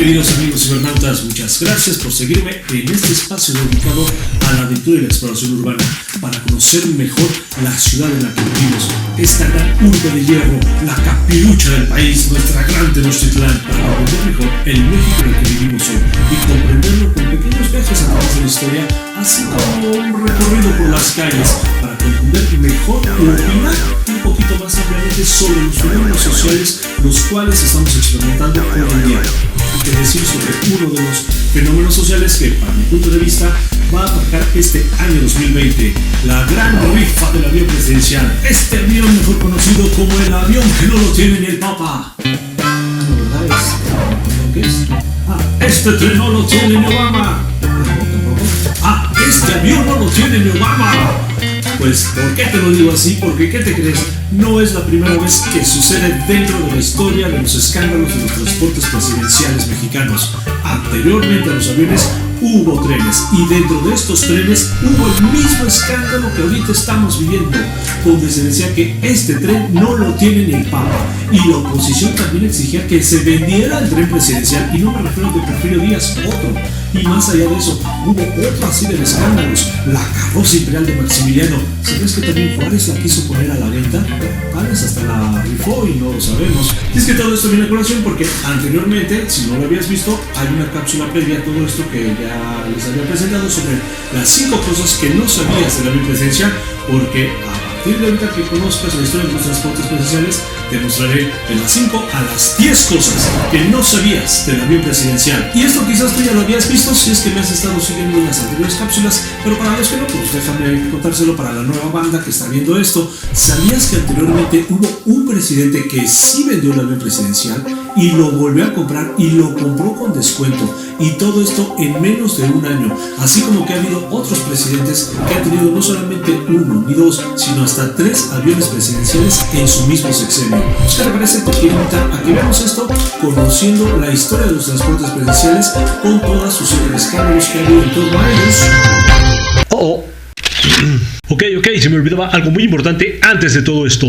queridos amigos cibernautas, muchas gracias por seguirme en este espacio dedicado a la aventura y la exploración urbana para conocer mejor la ciudad en la que vivimos, esta gran urbe de hierro, la capirucha del país, nuestra gran Tenochtitlán, para comprender mejor el México en el que vivimos hoy y comprenderlo con pequeños viajes a través de la historia, así como un recorrido por las calles para comprender mejor y opinar un poquito más ampliamente sobre los fenómenos sociales los cuales estamos experimentando hoy en día. Y que decir sobre uno de los fenómenos sociales que, para mi punto de vista, va a marcar este año 2020, la gran rifa del avión presidencial, este avión mejor conocido como el avión que no lo tiene ni el Papa. ¿No, verdad? ¿Qué es? Este tren no lo tiene ni Obama. Este avión no lo tiene ni Obama. Pues, ¿por qué te lo digo así? Porque, ¿qué te crees? No es la primera vez que sucede dentro de la historia de los escándalos de los transportes presidenciales mexicanos. Anteriormente a los aviones hubo trenes y dentro de estos trenes hubo el mismo escándalo que ahorita estamos viviendo, donde se decía que este tren no lo tiene ni el Papa y la oposición también exigía que se vendiera el tren presidencial, y no me refiero al de Porfirio Díaz, otro. Y más allá de eso, hubo otra serie de escándalos, la carroza imperial de Maximiliano. ¿Sabes que también Juárez la quiso poner a la venta? Juárez hasta la rifó y no lo sabemos. Y es que todo esto viene a colación porque anteriormente, si no lo habías visto, hay una cápsula previa a todo esto que ya les había presentado sobre las 5 cosas que no sabías de la avión presidencial, porque a partir de ahorita que conozcas la historia de los transportes presidenciales, te mostraré de las 5 a las 10 cosas que no sabías del avión presidencial. Y esto quizás tú ya lo habías visto si es que me has estado siguiendo en las anteriores cápsulas, pero para los que no, pues déjame contárselo para la nueva banda que está viendo esto. ¿Sabías que anteriormente hubo un presidente que sí vendió el avión presidencial y lo volvió a comprar y lo compró con descuento? Y todo esto en menos de un año, así como que ha habido otros presidentes que han tenido no solamente 1 ni 2, sino hasta 3 aviones presidenciales en su mismo sexenio. Pues que regrese, te quiero invitar a que veamos esto, conociendo la historia de los transportes presidenciales con todas sus serie de escándalos que ha habido en torno a ellos. Ok, se me olvidaba algo muy importante antes de todo esto.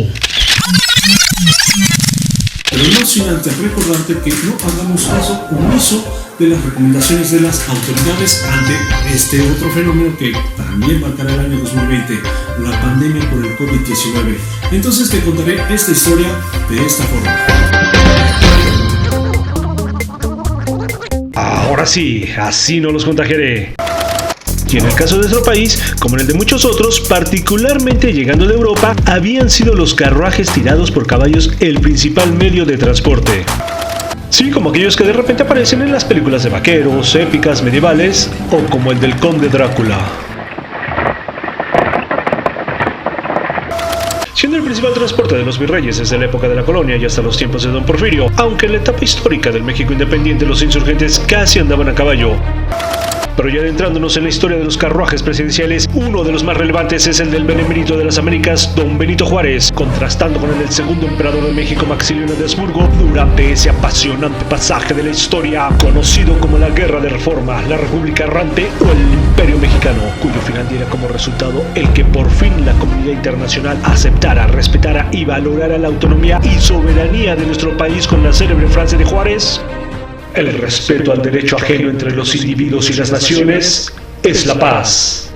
Pero no sin antes recordarte que no hagamos caso omiso de las recomendaciones de las autoridades ante este otro fenómeno que también marcará el año 2020, la pandemia por el COVID-19. Entonces te contaré esta historia de esta forma. Ahora sí, así no los contagiaré. Y en el caso de nuestro país, como en el de muchos otros, particularmente llegando de Europa, habían sido los carruajes tirados por caballos el principal medio de transporte. Sí, como aquellos que de repente aparecen en las películas de vaqueros, épicas, medievales, o como el del Conde Drácula. Siendo el principal transporte de los virreyes desde la época de la colonia y hasta los tiempos de Don Porfirio, aunque en la etapa histórica del México independiente los insurgentes casi andaban a caballo. Pero ya adentrándonos en la historia de los carruajes presidenciales, uno de los más relevantes es el del benemérito de las Américas, Don Benito Juárez, contrastando con el del segundo emperador de México, Maximiliano de Habsburgo, durante ese apasionante pasaje de la historia conocido como la Guerra de Reforma, la República Errante o el Imperio Mexicano, cuyo final diera como resultado el que por fin la comunidad internacional aceptara, respetara y valorara la autonomía y soberanía de nuestro país con la célebre frase de Juárez: el respeto al derecho ajeno entre los individuos y las naciones es la paz.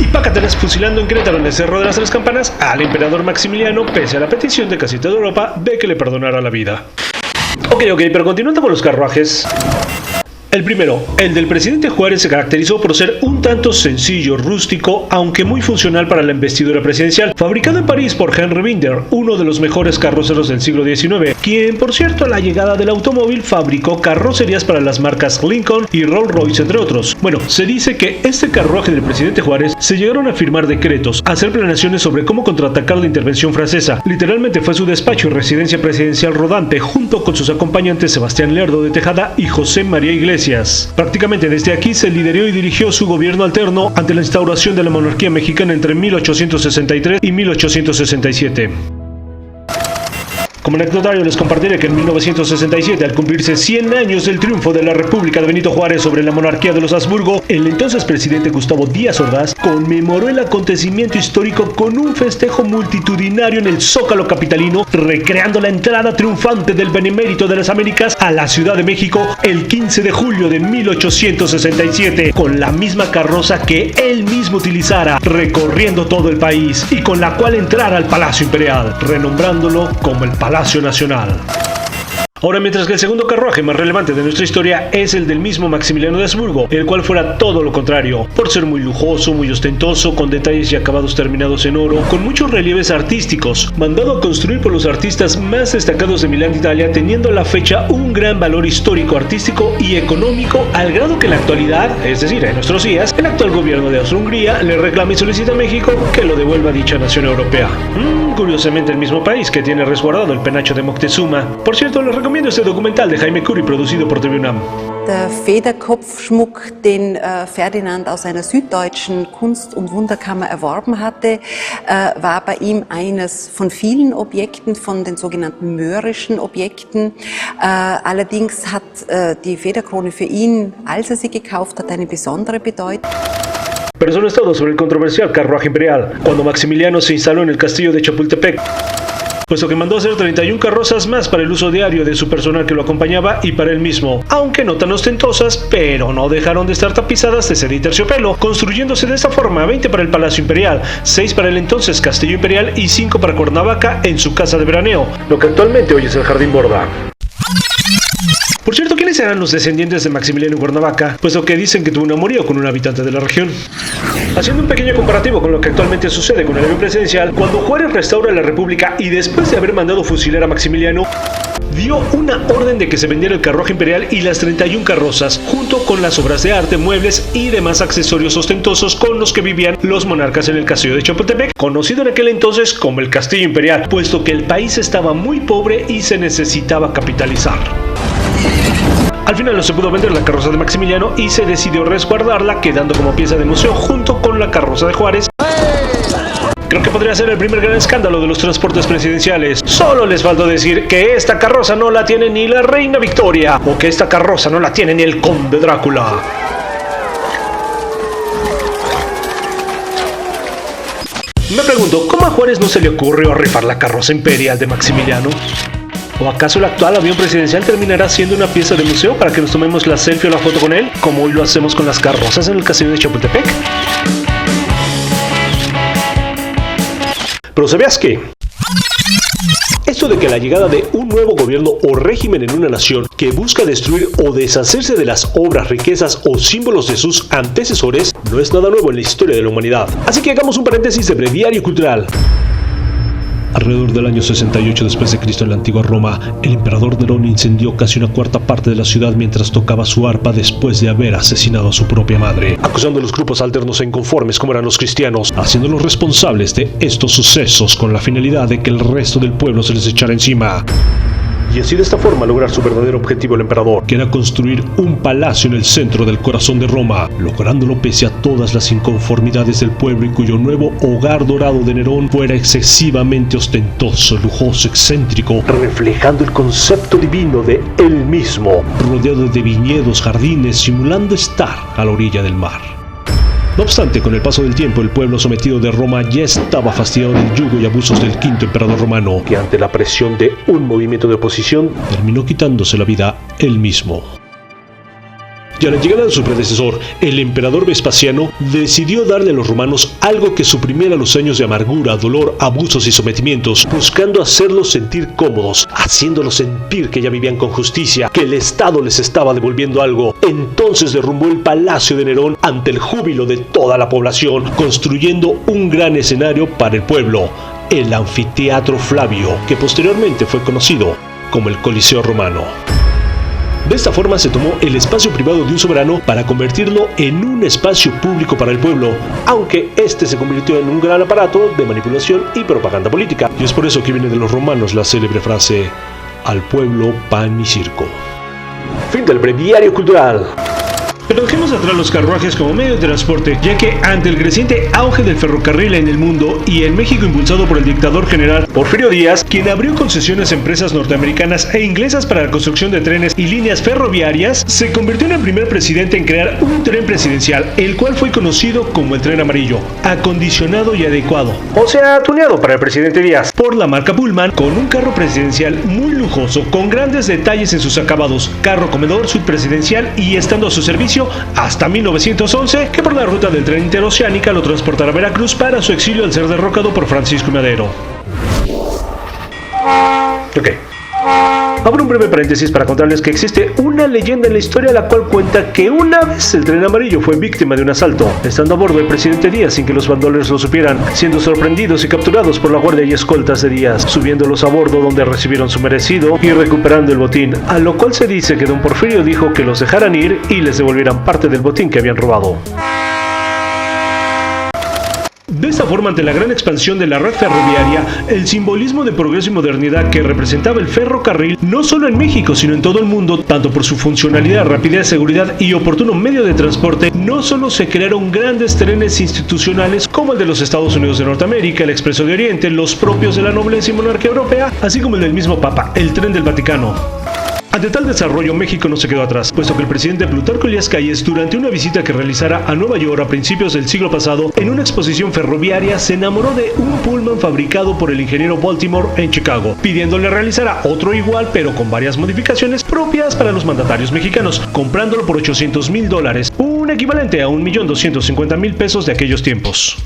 Y pácatelas fusilando en Querétaro, en el Cerro de las Tres Campanas, al emperador Maximiliano, pese a la petición de casi toda Europa de que le perdonara la vida. Ok, pero continuando con los carruajes. El primero, el del presidente Juárez, se caracterizó por ser un tanto sencillo, rústico, aunque muy funcional para la investidura presidencial. Fabricado en París por Henry Binder, uno de los mejores carroceros del siglo XIX, quien, por cierto, a la llegada del automóvil fabricó carrocerías para las marcas Lincoln y Rolls-Royce, entre otros. Bueno, se dice que este carruaje del presidente Juárez se llegaron a firmar decretos, a hacer planeaciones sobre cómo contraatacar la intervención francesa. Literalmente fue su despacho y residencia presidencial rodante, junto con sus acompañantes Sebastián Lerdo de Tejada y José María Iglesias. Prácticamente desde aquí se lideró y dirigió su gobierno alterno ante la instauración de la monarquía mexicana entre 1863 y 1867. Como anecdotario les compartiré que en 1967, al cumplirse 100 años del triunfo de la República de Benito Juárez sobre la monarquía de los Habsburgo, el entonces presidente Gustavo Díaz Ordaz conmemoró el acontecimiento histórico con un festejo multitudinario en el Zócalo capitalino, recreando la entrada triunfante del Benemérito de las Américas a la Ciudad de México el 15 de julio de 1867, con la misma carroza que él mismo utilizara, recorriendo todo el país, y con la cual entrara al Palacio Imperial, renombrándolo como el Palacio Nacional. Ahora, mientras que el segundo carruaje más relevante de nuestra historia es el del mismo Maximiliano de Habsburgo, el cual fuera todo lo contrario, por ser muy lujoso, muy ostentoso, con detalles y acabados terminados en oro, con muchos relieves artísticos, mandado a construir por los artistas más destacados de Milán, Italia, teniendo a la fecha un gran valor histórico, artístico y económico, al grado que en la actualidad, es decir, en nuestros días, el actual gobierno de Austria-Hungría le reclama y solicita a México que lo devuelva a dicha nación europea. Curiosamente el mismo país que tiene resguardado el penacho de Moctezuma. Por cierto, les recomiendo este documental de Jaime Curi producido por TV UNAM. Der Federkopfschmuck, den Ferdinand aus einer süddeutschen Kunst- und Wunderkammer erworben hatte, war bei ihm eines von vielen Objekten, von den sogenannten mörischen Objekten. Allerdings hat die Federkrone für ihn, als er sie gekauft hat, eine besondere Bedeutung. Pero eso no es todo sobre el controversial carruaje imperial, cuando Maximiliano se instaló en el castillo de Chapultepec, puesto que mandó hacer 31 carrozas más para el uso diario de su personal que lo acompañaba y para él mismo, aunque no tan ostentosas, pero no dejaron de estar tapizadas de seda y terciopelo, construyéndose de esta forma 20 para el Palacio Imperial, 6 para el entonces Castillo Imperial y 5 para Cuernavaca en su casa de veraneo, lo que actualmente hoy es el Jardín Borda. Por cierto, ¿quiénes eran los descendientes de Maximiliano en Cuernavaca? Puesto que dicen que tuvo un amorío con un habitante de la región. Haciendo un pequeño comparativo con lo que actualmente sucede con el avión presidencial, cuando Juárez restaura la República y después de haber mandado fusilar a Maximiliano, dio una orden de que se vendiera el carruaje imperial y las 31 carrozas, junto con las obras de arte, muebles y demás accesorios ostentosos con los que vivían los monarcas en el castillo de Chapultepec, conocido en aquel entonces como el Castillo Imperial, puesto que el país estaba muy pobre y se necesitaba capitalizar. Al final no se pudo vender la carroza de Maximiliano y se decidió resguardarla, quedando como pieza de museo junto con la carroza de Juárez. Creo que podría ser el primer gran escándalo de los transportes presidenciales. Solo les faltó decir que esta carroza no la tiene ni la reina Victoria, o que esta carroza no la tiene ni el conde Drácula. Me pregunto, ¿cómo a Juárez no se le ocurrió rifar la carroza imperial de Maximiliano? ¿O acaso el actual avión presidencial terminará siendo una pieza de museo para que nos tomemos la selfie o la foto con él, como hoy lo hacemos con las carrozas en el castillo de Chapultepec? Pero ¿sabías qué? Esto de que la llegada de un nuevo gobierno o régimen en una nación que busca destruir o deshacerse de las obras, riquezas o símbolos de sus antecesores no es nada nuevo en la historia de la humanidad. Así que hagamos un paréntesis de breviario cultural. Alrededor del año 68 después de Cristo en la antigua Roma, el emperador Nerón incendió casi una cuarta parte de la ciudad mientras tocaba su arpa después de haber asesinado a su propia madre, acusando a los grupos alternos e inconformes como eran los cristianos, haciéndolos responsables de estos sucesos con la finalidad de que el resto del pueblo se les echara encima. Y así de esta forma lograr su verdadero objetivo el emperador, que era construir un palacio en el centro del corazón de Roma, lográndolo pese a todas las inconformidades del pueblo y cuyo nuevo hogar dorado de Nerón fuera excesivamente ostentoso, lujoso, excéntrico, reflejando el concepto divino de él mismo, rodeado de viñedos, jardines, simulando estar a la orilla del mar. No obstante, con el paso del tiempo, el pueblo sometido de Roma ya estaba fastidiado del yugo y abusos del quinto emperador romano, que ante la presión de un movimiento de oposición, terminó quitándose la vida él mismo. Y a la llegada de su predecesor, el emperador Vespasiano, decidió darle a los romanos algo que suprimiera los años de amargura, dolor, abusos y sometimientos, buscando hacerlos sentir cómodos, haciéndolos sentir que ya vivían con justicia, que el Estado les estaba devolviendo algo. Entonces derrumbó el palacio de Nerón ante el júbilo de toda la población, construyendo un gran escenario para el pueblo, el Anfiteatro Flavio, que posteriormente fue conocido como el Coliseo Romano. De esta forma se tomó el espacio privado de un soberano para convertirlo en un espacio público para el pueblo, aunque este se convirtió en un gran aparato de manipulación y propaganda política. Y es por eso que viene de los romanos la célebre frase: al pueblo pan y circo. Fin del breviario cultural. Pero dejemos atrás los carruajes como medio de transporte, ya que ante el creciente auge del ferrocarril en el mundo y en México impulsado por el dictador general Porfirio Díaz, quien abrió concesiones a empresas norteamericanas e inglesas para la construcción de trenes y líneas ferroviarias, se convirtió en el primer presidente en crear un tren presidencial, el cual fue conocido como el Tren Amarillo, acondicionado y adecuado, o sea, tuneado para el presidente Díaz, por la marca Pullman, con un carro presidencial muy lujoso, con grandes detalles en sus acabados, carro comedor, suite presidencial y estando a su servicio hasta 1911, que por la ruta del tren interoceánica lo transportará a Veracruz para su exilio al ser derrocado por Francisco I. Madero. Ok. Abro un breve paréntesis para contarles que existe una leyenda en la historia la cual cuenta que una vez el Tren Amarillo fue víctima de un asalto, estando a bordo el presidente Díaz sin que los bandoleros lo supieran, siendo sorprendidos y capturados por la guardia y escoltas de Díaz, subiéndolos a bordo donde recibieron su merecido y recuperando el botín, a lo cual se dice que don Porfirio dijo que los dejaran ir y les devolvieran parte del botín que habían robado. De esta forma, ante la gran expansión de la red ferroviaria, el simbolismo de progreso y modernidad que representaba el ferrocarril, no solo en México, sino en todo el mundo, tanto por su funcionalidad, rapidez, seguridad y oportuno medio de transporte, no solo se crearon grandes trenes institucionales como el de los Estados Unidos de Norteamérica, el Expreso de Oriente, los propios de la nobleza y monarquía europea, así como el del mismo Papa, el Tren del Vaticano. Ante tal desarrollo, México no se quedó atrás, puesto que el presidente Plutarco Elías Calles, durante una visita que realizara a Nueva York a principios del siglo pasado, en una exposición ferroviaria, se enamoró de un Pullman fabricado por el ingeniero Baltimore en Chicago, pidiéndole realizara otro igual, pero con varias modificaciones propias para los mandatarios mexicanos, comprándolo por $800,000, un equivalente a 1.250.000 pesos de aquellos tiempos.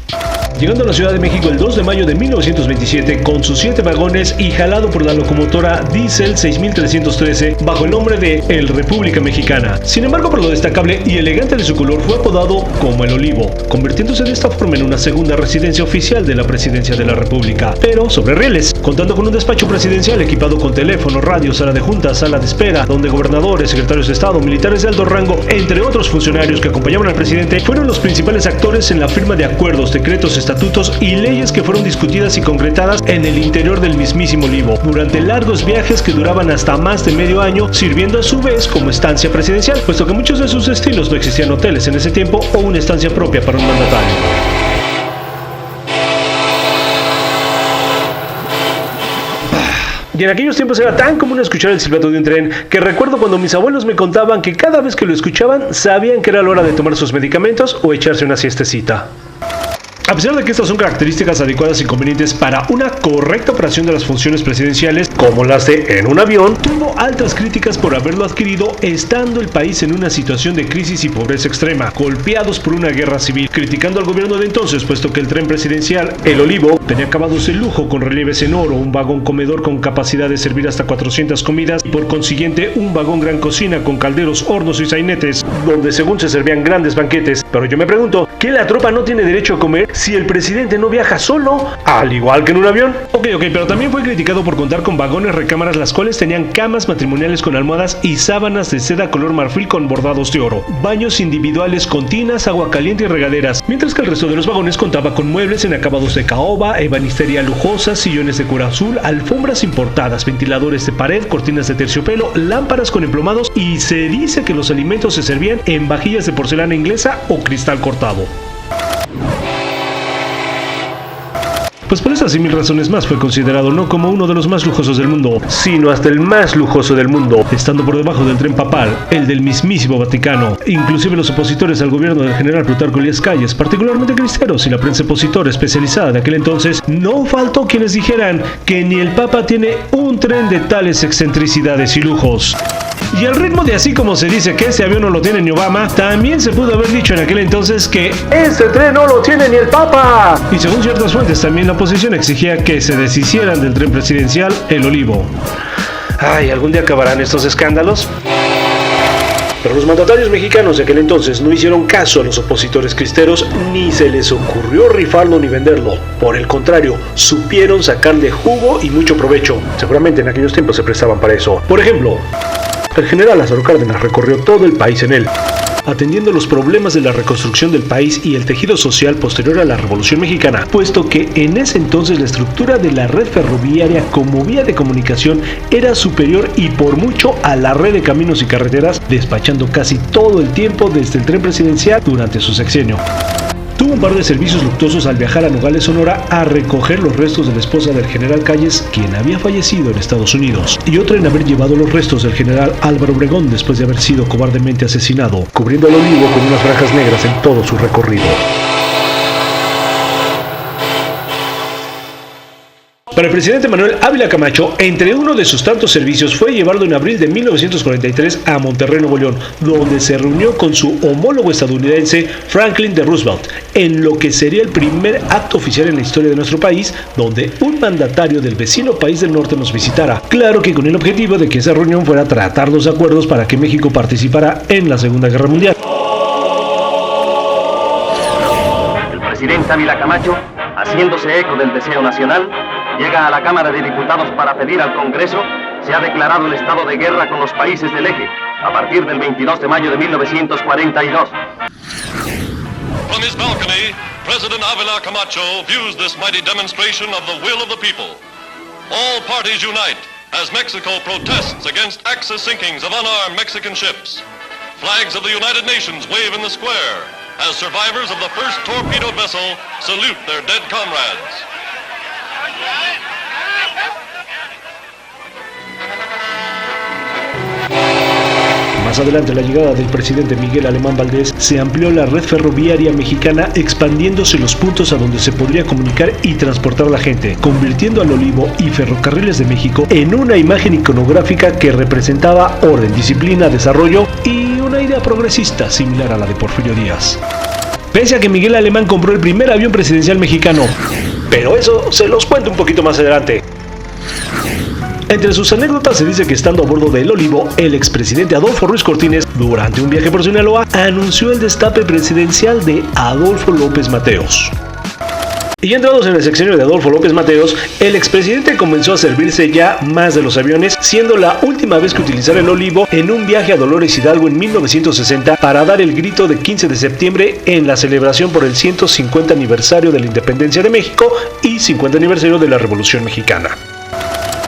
Llegando a la Ciudad de México el 2 de mayo de 1927 con sus 7 vagones y jalado por la locomotora Diesel 6313 bajo el nombre de El República Mexicana. Sin embargo, por lo destacable y elegante de su color, fue apodado como El Olivo, convirtiéndose de esta forma en una segunda residencia oficial de la Presidencia de la República, pero sobre rieles, contando con un despacho presidencial equipado con teléfono, radio, sala de juntas, sala de espera, donde gobernadores, secretarios de Estado, militares de alto rango, entre otros funcionarios que acompañaban al presidente, fueron los principales actores en la firma de acuerdos, decretos, estatutos y leyes que fueron discutidas y concretadas en el interior del mismísimo Olivo, durante largos viajes que duraban hasta más de medio año, sirviendo a su vez como estancia presidencial, puesto que muchos de sus destinos no existían hoteles en ese tiempo o una estancia propia para un mandatario. Y en aquellos tiempos era tan común escuchar el silbato de un tren que recuerdo cuando mis abuelos me contaban que cada vez que lo escuchaban sabían que era la hora de tomar sus medicamentos o echarse una siestecita. A pesar de que estas son características adecuadas y convenientes para una correcta operación de las funciones presidenciales, como las de en un avión, tuvo altas críticas por haberlo adquirido estando el país en una situación de crisis y pobreza extrema, golpeados por una guerra civil, criticando al gobierno de entonces, puesto que el tren presidencial, el Olivo, tenía acabados de lujo con relieves en oro, un vagón comedor con capacidad de servir hasta 400 comidas y por consiguiente un vagón gran cocina con calderos, hornos y sainetes, donde según se servían grandes banquetes. Pero yo me pregunto, ¿qué la tropa no tiene derecho a comer si el presidente no viaja solo, al igual que en un avión? Ok, pero también fue criticado por contar con vagones recámaras, las cuales tenían camas matrimoniales con almohadas y sábanas de seda color marfil con bordados de oro, baños individuales con tinas, agua caliente y regaderas, mientras que el resto de los vagones contaba con muebles en acabados de caoba, ebanistería lujosa, sillones de cuero azul, alfombras importadas, ventiladores de pared, cortinas de terciopelo, lámparas con emplomados y se dice que los alimentos se servían en vajillas de porcelana inglesa o cristal cortado. Pues por esas y mil razones más fue considerado no como uno de los más lujosos del mundo, sino hasta el más lujoso del mundo, estando por debajo del tren papal, el del mismísimo Vaticano. Inclusive los opositores al gobierno del general Plutarco Elías Calles, particularmente cristeros y la prensa opositora especializada de aquel entonces, no faltó quienes dijeran que ni el Papa tiene un tren de tales excentricidades y lujos. Y al ritmo de así como se dice que ese avión no lo tiene ni Obama, también se pudo haber dicho en aquel entonces que ¡ese tren no lo tiene ni el Papa! Y según ciertas fuentes, también la oposición exigía que se deshicieran del tren presidencial, el Olivo. Ay, ¿algún día acabarán estos escándalos? Pero los mandatarios mexicanos de aquel entonces no hicieron caso a los opositores cristeros, ni se les ocurrió rifarlo ni venderlo. Por el contrario, supieron sacarle jugo y mucho provecho. Seguramente en aquellos tiempos se prestaban para eso. Por ejemplo, el general Lázaro Cárdenas recorrió todo el país en él, atendiendo los problemas de la reconstrucción del país y el tejido social posterior a la Revolución Mexicana, puesto que en ese entonces la estructura de la red ferroviaria como vía de comunicación era superior y por mucho a la red de caminos y carreteras, despachando casi todo el tiempo desde el tren presidencial durante su sexenio. Tuvo un par de servicios luctuosos al viajar a Nogales, Sonora, a recoger los restos de la esposa del general Calles, quien había fallecido en Estados Unidos, y otra en haber llevado los restos del general Álvaro Obregón después de haber sido cobardemente asesinado, cubriendo el olivo con unas franjas negras en todo su recorrido. Para el presidente Manuel Ávila Camacho, entre uno de sus tantos servicios fue llevarlo en abril de 1943 a Monterrey, Nuevo León, donde se reunió con su homólogo estadounidense Franklin D. Roosevelt, en lo que sería el primer acto oficial en la historia de nuestro país, donde un mandatario del vecino país del norte nos visitara. Claro que con el objetivo de que esa reunión fuera a tratar los acuerdos para que México participara en la Segunda Guerra Mundial. El presidente Ávila Camacho, haciéndose eco del deseo nacional, llega a la Cámara de Diputados para pedir al Congreso se ha declarado el estado de guerra con los países del eje a partir del 22 de mayo de 1942. From his balcony, President Ávila Camacho views this mighty demonstration of the will of the people. All parties unite as Mexico protests against Axis sinkings of unarmed Mexican ships. Flags of the United Nations wave in the square as survivors of the first torpedoed vessel salute their dead comrades. Más adelante, la llegada del presidente Miguel Alemán Valdés, se amplió la red ferroviaria mexicana, expandiéndose los puntos a donde se podría comunicar y transportar a la gente, convirtiendo al Olivo y Ferrocarriles de México en una imagen iconográfica que representaba orden, disciplina, desarrollo y una idea progresista similar a la de Porfirio Díaz. Pese a que Miguel Alemán compró el primer avión presidencial mexicano, pero eso se los cuento un poquito más adelante. Entre sus anécdotas se dice que estando a bordo del Olivo, el expresidente Adolfo Ruiz Cortines, durante un viaje por Sinaloa, anunció el destape presidencial de Adolfo López Mateos. Y entrados en el sexenio de Adolfo López Mateos, el expresidente comenzó a servirse ya más de los aviones, siendo la última vez que utilizara el Olivo en un viaje a Dolores Hidalgo en 1960 para dar el grito de 15 de septiembre en la celebración por el 150 aniversario de la independencia de México y 50 aniversario de la Revolución Mexicana.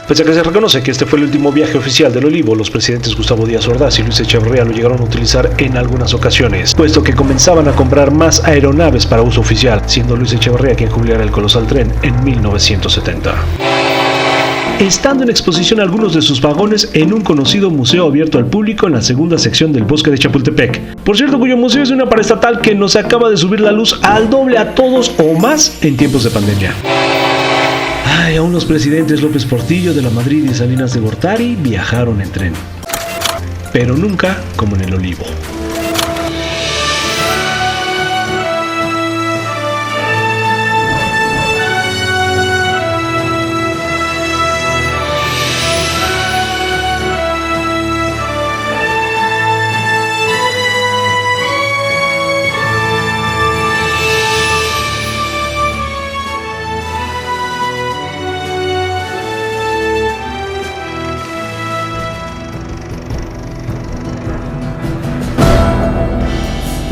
Pese a que se reconoce que este fue el último viaje oficial del Olivo, los presidentes Gustavo Díaz Ordaz y Luis Echeverría lo llegaron a utilizar en algunas ocasiones, puesto que comenzaban a comprar más aeronaves para uso oficial, siendo Luis Echeverría quien jubilara el colosal tren en 1970. Estando en exposición algunos de sus vagones en un conocido museo abierto al público en la segunda sección del Bosque de Chapultepec, por cierto, cuyo museo es una paraestatal que nos acaba de subir la luz al doble a todos o más en tiempos de pandemia. Ay, aún los presidentes López Portillo de la Madrid y Salinas de Gortari viajaron en tren, pero nunca como en el Olivo.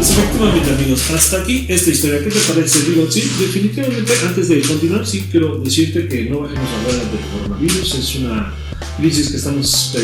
Pues efectivamente, amigos, hasta aquí esta historia. ¿Qué te parece? Digo, sí, definitivamente, antes de continuar, sí quiero decirte que no bajemos a hablar del coronavirus. Es una crisis que estamos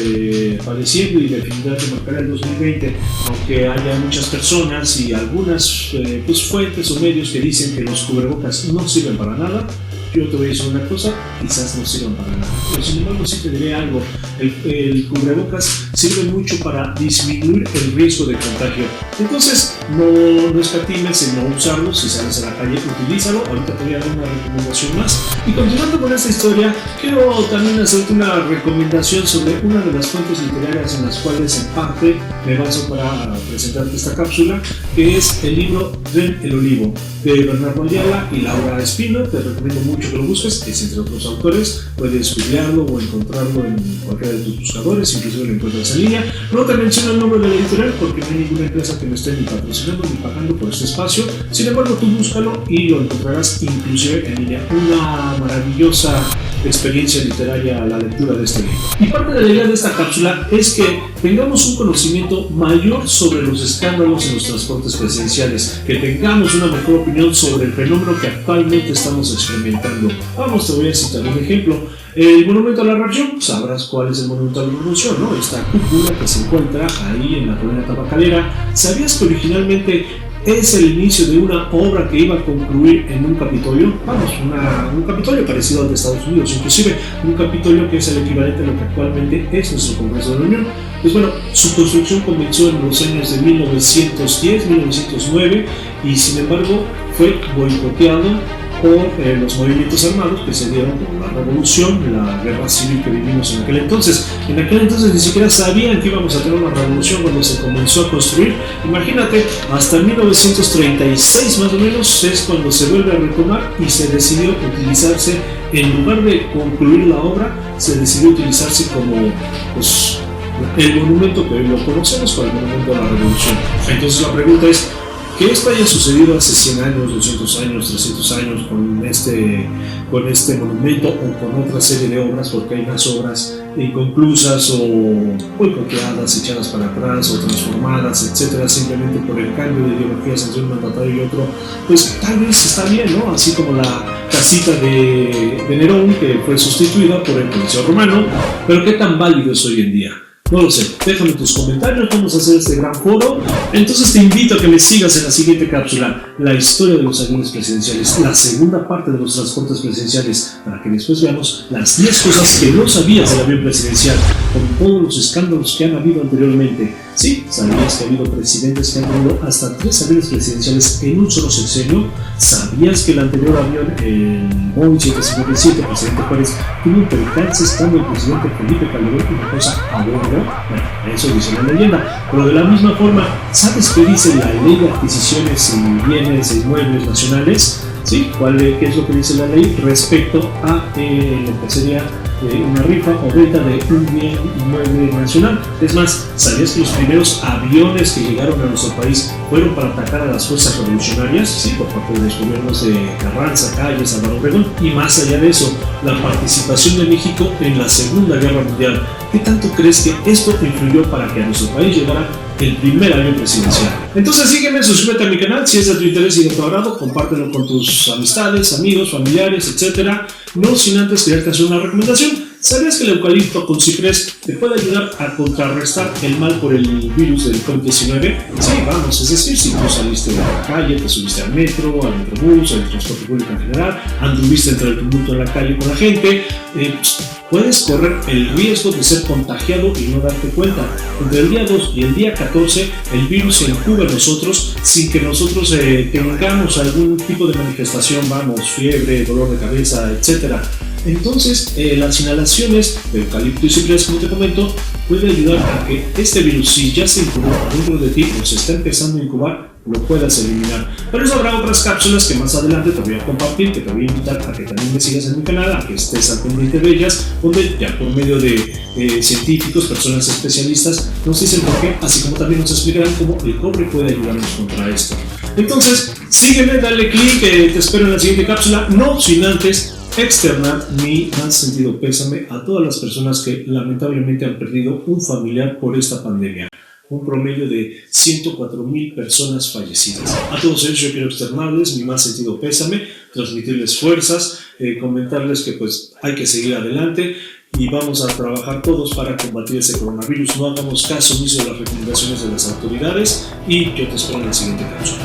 padeciendo y definitivamente marcará el 2020, aunque haya muchas personas y algunas pues, fuentes o medios que dicen que los cubrebocas no sirven para nada. Yo te voy a decir una cosa, quizás no sirvan para nada, pero sin embargo sí te diré algo. El cubrebocas sirve mucho para disminuir el riesgo de contagio. Entonces no escatimes en no usarlo. Si sales a la calle, utilízalo. Ahorita te voy a dar una recomendación más. Y continuando con esta historia, quiero también hacerte una recomendación sobre una de las fuentes literarias en las cuales en parte me baso para presentarte esta cápsula, que es el libro Tren el Olivo, de Bernardo Ayala y Laura Espino. Te recomiendo mucho que lo busques, es entre otros autores. Puedes googlearlo o encontrarlo en cualquiera de tus buscadores, inclusive lo encuentras en línea. No te menciono el nombre de la editorial porque no hay ninguna empresa que me esté ni patrocinando ni pagando por este espacio. Sin embargo, tú búscalo y lo encontrarás inclusive en línea. Una maravillosa experiencia literaria a la lectura de este libro. Y parte de la idea de esta cápsula es que tengamos un conocimiento mayor sobre los escándalos en los transportes presidenciales, que tengamos una mejor opinión sobre el fenómeno que actualmente estamos experimentando. Vamos, te voy a citar un ejemplo. El Monumento a la Revolución, sabrás cuál es el Monumento a la Revolución, ¿no? Esta cúpula que se encuentra ahí en la colonia tabacalera. ¿Sabías que originalmente es el inicio de una obra que iba a concluir en un Capitolio? Vamos, un Capitolio parecido al de Estados Unidos, inclusive un Capitolio que es el equivalente a lo que actualmente es nuestro Congreso de la Unión. Pues bueno, su construcción comenzó en los años de 1910, 1909 y sin embargo fue boicoteado por los movimientos armados que se dieron con la revolución, la guerra civil que vivimos en aquel entonces. En aquel entonces ni siquiera sabían que íbamos a tener una revolución cuando se comenzó a construir. Imagínate, hasta 1936 más o menos es cuando se vuelve a retomar y se decidió utilizarse, en lugar de concluir la obra, se decidió utilizarse como pues, el monumento que hoy lo conocemos como el Monumento a la Revolución. Entonces la pregunta es, que esto haya sucedido hace 100 años, 200 años, 300 años con este monumento o con otra serie de obras, porque hay más obras inconclusas o boicoteadas, echadas para atrás o transformadas, etcétera, simplemente por el cambio de ideologías entre un mandatario y otro, pues tal vez está bien, ¿no? Así como la casita de Nerón, que fue sustituida por el Coliseo Romano, pero ¿qué tan válido es hoy en día? No lo sé, déjame tus comentarios, vamos a hacer este gran foro. Entonces te invito a que me sigas en la siguiente cápsula, la historia de los aviones presidenciales, la segunda parte de los transportes presidenciales, para que después veamos las 10 cosas que no sabías del avión presidencial, con todos los escándalos que han habido anteriormente. Sí, ¿sabías que ha habido presidentes que han tenido hasta 3 aviones presidenciales en un solo sexenio? ¿Sabías que el anterior avión, el Boeing 757, presidente Juárez, tuvo un percance estando el presidente Felipe Calderón y una cosa a bordo? Bueno, eso dice la leyenda. Pero de la misma forma, ¿sabes qué dice la ley de adquisiciones y bienes e inmuebles nacionales? ¿Sí? ¿Qué es lo que dice la ley respecto a lo que sería una rifa o venta de un bien inmueble nacional? Es más, ¿sabías que los primeros aviones que llegaron a nuestro país fueron para atacar a las fuerzas revolucionarias? Sí, por parte de los gobiernos de Carranza, Calles, Álvaro Obregón. Y más allá de eso, la participación de México en la Segunda Guerra Mundial. ¿Qué tanto crees que esto influyó para que a nuestro país llegara el primer avión presidencial? Entonces sígueme, suscríbete a mi canal si es de tu interés y de tu agrado, compártelo con tus amistades, amigos, familiares, etc. No sin antes quererte hacer una recomendación. ¿Sabías que el eucalipto con ciprés te puede ayudar a contrarrestar el mal por el virus del COVID-19? Sí, vamos, es decir, si tú saliste de la calle, te subiste al metro, al metrobús, al transporte público en general, anduviste entre el tumulto en la calle con la gente, puedes correr el riesgo de ser contagiado y no darte cuenta. Entre el día 2 y el día 14, el virus se incuba en nosotros sin que nosotros tengamos algún tipo de manifestación, vamos, fiebre, dolor de cabeza, etc. Entonces, las inhalaciones de eucalipto y ciprés, como te comento, puede ayudar a que este virus, si ya se incubó dentro de ti o se está empezando a incubar, lo puedas eliminar. Pero eso habrá otras cápsulas que más adelante te voy a compartir, que te voy a invitar a que también me sigas en mi canal, a que estés al pendiente de ellas, donde ya por medio de científicos, personas especialistas, nos dicen por qué, así como también nos explicarán cómo el cobre puede ayudarnos contra esto. Entonces, sígueme, dale click, te espero en la siguiente cápsula, no sin antes externar mi más sentido pésame a todas las personas que lamentablemente han perdido un familiar por esta pandemia. Un promedio de 104,000 personas fallecidas. A todos ellos yo quiero externarles mi más sentido pésame, transmitirles fuerzas, comentarles que pues hay que seguir adelante y vamos a trabajar todos para combatir ese coronavirus. No hagamos caso omiso de las recomendaciones de las autoridades y yo te espero en la siguiente cápsula.